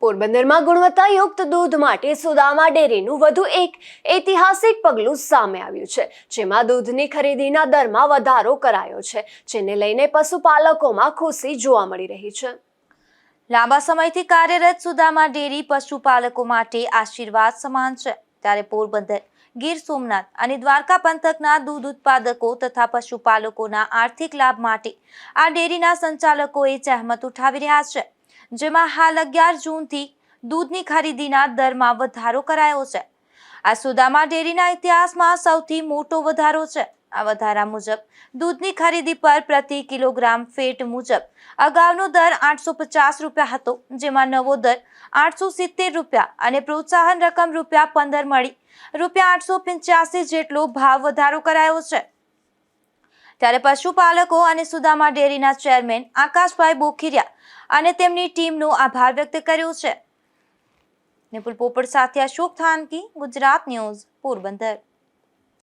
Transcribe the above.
પોરબંદરમાં ગુણવત્તાયુક્ત દૂધ માટે સુદામા ડેરીનું વધુ એક ઐતિહાસિક પગલું સામે આવ્યું છે, જેમાં દૂધની ખરીદીના દરમાં વધારો કરાયો છે, જેને લઈને પશુપાલકોમાં ખુશી જોવા મળી રહી છે। લાંબા સમયથી કાર્યરત સુદામા ડેરી પશુપાલકો માટે આશીર્વાદ સમાન છે, ત્યારે પોરબંદર, ગીર સોમનાથ અને દ્વારકા પંથકના દૂધ ઉત્પાદકો તથા પશુપાલકોના આર્થિક લાભ માટે આ ડેરીના સંચાલકોએ જહેમત ઉઠાવી રહ્યા છે, જેમાં હાલ 11 જૂનથી દૂધની ખરીદીના દરમાં વધારો કરાયો છે। આ સુદામા ડેરીના ઇતિહાસમાં સૌથી મોટો વધારો છે। આ વધારા મુજબ દૂધની ખરીદી પર પ્રતિ કિલોગ્રામ ફેટ મુજબ અગાઉનો દર 850 રૂપિયા હતો, જેમાં નવો દર 870 રૂપિયા અને પ્રોત્સાહન રકમ રૂપિયા 15 મળી રૂપિયા 885 જેટલો ભાવ વધારો કરાયો છે। ત્યારે પશુપાલકો અને સુદામા ડેરીના ચેરમેન આકાશભાઈ બોખીરિયા અને તેમની ટીમનો આભાર વ્યક્ત કર્યો છે। નિપુલ પોપટ સાથે અશોક થાનકી, ગુજરાત ન્યૂઝ, પોરબંદર।